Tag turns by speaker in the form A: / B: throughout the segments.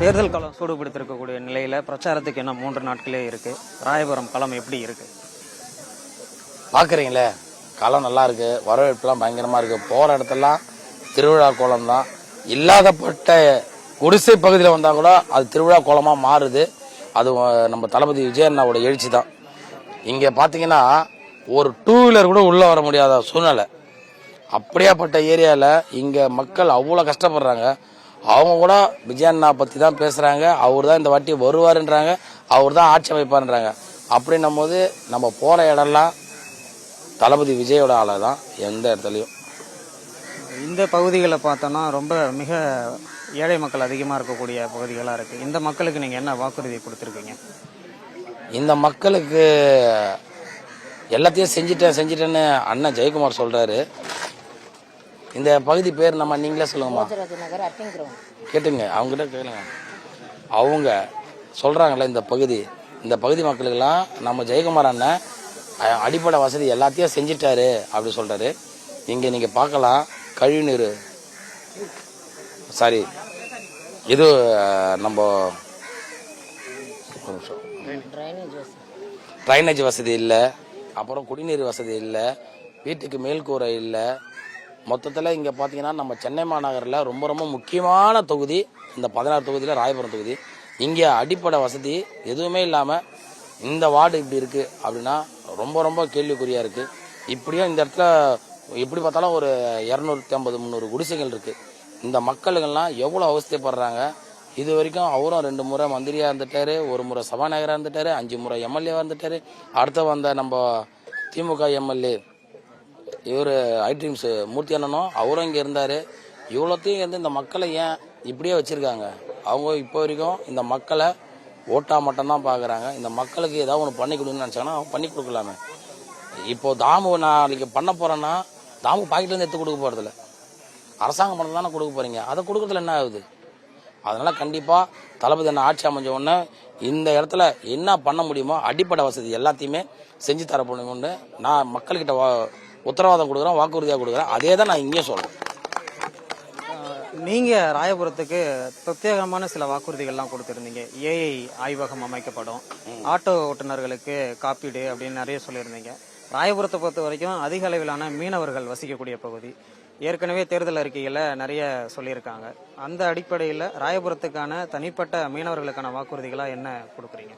A: தேர்தல் களம் சூடுபிடித்திருக்கக்கூடிய நிலையில பிரச்சாரத்துக்கு என்ன 3 நாட்களே இருக்கு. ராயபுரம் களம் எப்படி இருக்கு
B: பாக்குறீங்களே? களம் நல்லா இருக்கு, வரவேற்புலாம் பயங்கரமா இருக்கு. போற இடத்தெல்லாம் திருவிழா கோலம் தான். இல்லாதப்பட்ட குடிசை பகுதியில் வந்தா கூட அது திருவிழா கோலமா மாறுது. அது நம்ம தளபதி விஜய் அண்ணாவோட எழுச்சி தான். இங்க பாத்தீங்கன்னா ஒரு 2 வீலர் கூட உள்ள வர முடியாத சூழ்நிலை. அப்படியாப்பட்ட ஏரியால இங்க மக்கள் அவ்வளவு கஷ்டப்படுறாங்க. அவங்க கூட விஜய் அண்ணா பத்தி தான் பேசுறாங்க. அவர் தான் இந்த வாட்டி வருவாருன்றாங்க, அவர் தான் ஆட்சி அமைப்பாருன்றாங்க. அப்படின்னும் போது நம்ம போற இடம்லாம் தளபதி விஜயோட ஆளை தான். எந்த இடத்துலயும்
A: இந்த பகுதிகளை பார்த்தோம்னா ரொம்ப மிக ஏழை மக்கள் அதிகமா இருக்கக்கூடிய பகுதிகளா இருக்கு. இந்த மக்களுக்கு நீங்க என்ன வாக்குறுதி கொடுத்திருக்கீங்க?
B: இந்த மக்களுக்கு எல்லாத்தையும் செஞ்சுட்டேன்னு அண்ணன் ஜெயக்குமார் சொல்றாரு. இந்த பகுதி பேர் நம்ம நீங்களே சொல்லுங்கம்மா, கேட்டுங்க, அவங்ககிட்ட கேளுங்க. அவங்க சொல்றாங்கல்ல இந்த பகுதி மக்களுக்கெல்லாம் நம்ம ஜெயக்குமார் அண்ணன் அடிப்படை வசதி எல்லாத்தையும் செஞ்சிட்டாரு அப்படி சொல்றாரு. இங்க நீங்க பார்க்கலாம், கழிவுநீர் சாரி இது நம்ம ட்ரைனேஜ் வசதி இல்லை, அப்புறம் குடிநீர் வசதி இல்லை, வீட்டுக்கு மேல்கூரை இல்லை. மொத்தத்தில் இங்கே பார்த்தீங்கன்னா நம்ம சென்னை மாநகரில் ரொம்ப ரொம்ப முக்கியமான தொகுதி இந்த 16 தொகுதியில் ராயபுரம் தொகுதி. இங்கே அடிப்படை வசதி எதுவுமே இல்லாமல் இந்த வார்டு இப்படி இருக்குது அப்படின்னா ரொம்ப ரொம்ப கேள்விக்குறியாக இருக்குது. இப்படியும் இந்த இடத்துல எப்படி பார்த்தாலும் ஒரு 250-300 குடிசைகள் இருக்குது. இந்த மக்களுங்கள்லாம் எவ்வளோ அவஸ்தைப்படுறாங்க. இது வரைக்கும் அவரும் 2 முறை மந்திரியாக இருந்துட்டாரு, 1 முறை சபாநாயகராக இருந்துட்டாரு, 5 முறை எம்எல்ஏவாக இருந்துட்டாரு. அடுத்த வந்த நம்ம திமுக எம்எல்ஏ இவர் ஐட்ரீம்ஸ் மூர்த்தி அண்ணனும் அவரும் இங்கே இருந்தார். இவ்வளோத்தையும் இருந்து இந்த மக்களை ஏன் இப்படியே வச்சுருக்காங்க? அவங்க இப்போ வரைக்கும் இந்த மக்களை ஓட்டா மட்டும்தான் பார்க்குறாங்க. இந்த மக்களுக்கு ஏதாவது ஒன்று பண்ணி கொடுங்கன்னு நினச்சாங்கன்னா அவங்க பண்ணி கொடுக்கலாமே. இப்போது தாமு நாளைக்கு பண்ண போகிறேன்னா தாமு பாக்கெட்லேருந்து எடுத்து கொடுக்க போகிறதில்ல, அரசாங்கம் பண்ண தானே கொடுக்க போகிறீங்க. அதை கொடுக்குறதுல என்ன ஆகுது? அதனால் கண்டிப்பாக தளபதி என்ன ஆட்சி அமைஞ்ச உடனே இந்த இடத்துல என்ன பண்ண முடியுமோ அடிப்படை வசதி எல்லாத்தையுமே செஞ்சு தரப்படணும்னு நான் மக்கள்கிட்ட உத்தரவாதம் கொடுக்குறேன், வாக்குறுதியாக கொடுக்குறேன். அதே தான் நான் இங்கேயும் சொல்றேன்.
A: நீங்க ராயபுரத்துக்கு பிரத்யேகமான சில வாக்குறுதிகள்லாம் கொடுத்திருந்தீங்க. ஏஐ ஆய்வகம் அமைக்கப்படும், ஆட்டோ ஓட்டுநர்களுக்கு காப்பீடு அப்படின்னு நிறைய சொல்லியிருந்தீங்க. ராயபுரத்தை பொறுத்த வரைக்கும் அதிக அளவிலான மீனவர்கள் வசிக்கக்கூடிய பகுதி. ஏற்கனவே தேர்தல் அறிக்கைகளை நிறைய சொல்லியிருக்காங்க. அந்த அடிப்படையில் ராயபுரத்துக்கான தனிப்பட்ட மீனவர்களுக்கான வாக்குறுதிகளா என்ன கொடுக்குறீங்க?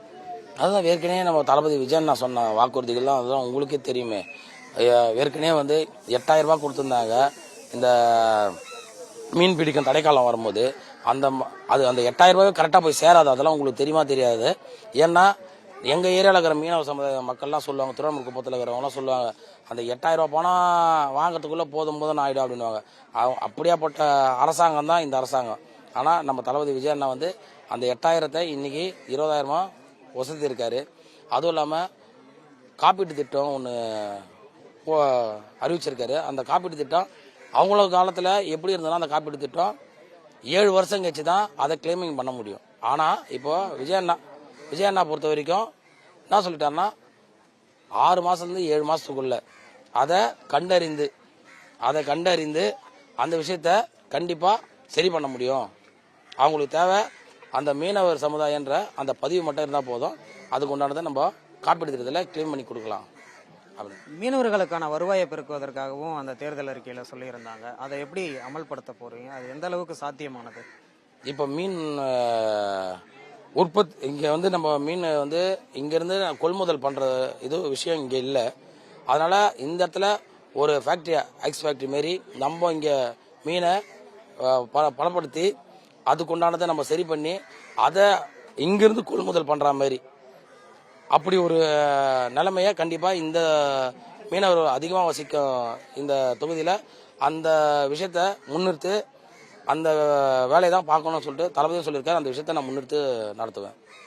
B: அதுதான் ஏற்கனவே நம்ம தளபதி விஜய் நான் சொன்ன வாக்குறுதிகள்லாம் அதுதான் உங்களுக்கே தெரியுமே. ஏற்கனவே 8000 ரூபாய் கொடுத்துருந்தாங்க. இந்த மீன் பிடிக்கும் தடைக்காலம் வரும்போது அந்த 8000 ரூபாய் கரெக்டாக போய் சேராது. அதெல்லாம் உங்களுக்கு தெரியுமா தெரியாது. ஏன்னா எங்கள் ஏரியாவில் இருக்கிற மீனவ சமுதாய மக்கள்லாம் சொல்லுவாங்க, திருவண்ணூர் குப்பத்தில் இருக்கிறவங்களாம் சொல்லுவாங்க, அந்த 8000 ரூபாய் பணம் வாங்கிறதுக்குள்ளே போதும் ஆகிடும் அப்படின்வாங்க. அப்படியாப்பட்ட அரசாங்கம் தான் இந்த அரசாங்கம். ஆனால் நம்ம தளபதி விஜய் அண்ணா அந்த 8000-ஐ இன்னைக்கு 20,000 வசதி இருக்காரு. அதுவும் இல்லாமல் காப்பீட்டு திட்டம் ஒன்று அறிவிச்சிருக்காரு. அந்த காப்பீட்டு திட்டம் அவங்களோட காலத்தில் எப்படி இருந்ததுன்னா அந்த காப்பீட்டு திட்டம் 7 வருஷம் கழிச்சு தான் அதை கிளைமிங் பண்ண முடியும். ஆனால் இப்போ விஜய் அண்ணா பொறுத்த வரைக்கும் என்ன சொல்லிட்டாருன்னா 6 மாதத்துலேருந்து 7 மாதத்துக்குள்ள அதை கண்டறிந்து அந்த விஷயத்த கண்டிப்பாக சரி பண்ண முடியும். அவங்களுக்கு தேவை அந்த மீனவர் சமுதாயன்ற அந்த பதிவு மட்டும் இருந்தால் போதும். அதுக்கு உண்டானதை நம்ம காப்பீடு திட்டத்தில் கிளைம் பண்ணி கொடுக்கலாம்.
A: மீனவர்களுக்கான வருவாயை பெருக்குவதற்காகவும் அந்த தேர்தல் அறிக்கையில சொல்லியிருந்தாங்க. அதை எப்படி அமல்படுத்த போறீங்க? அது எந்த அளவுக்கு சாத்தியமானது?
B: இப்போ மீன் உற்பத்தி இங்கே நம்ம மீன் இங்கேருந்து கொள்முதல் பண்ணுற இது விஷயம் இங்கே இல்லை. அதனால இந்த இடத்துல ஒரு ஃபேக்ட்ரி, ஐஸ் ஃபேக்ட்ரி மாரி நம்ம இங்கே மீனை பலப்படுத்தி அதுக்குண்டானதை நம்ம சரி பண்ணி அதை இங்கிருந்து கொள்முதல் பண்ணுற மாதிரி அப்படி ஒரு நிலைமையை கண்டிப்பாக இந்த மீனவர் அதிகமாக வசிக்கும் இந்த தொகுதியில் அந்த விஷயத்த முன்னிறுத்து அந்த வேலையை தான் பார்க்கணும்னு சொல்லிட்டு தளபதியும் சொல்லியிருக்காரு. அந்த விஷயத்தை நான் முன்னெடுத்து நடத்துவேன்.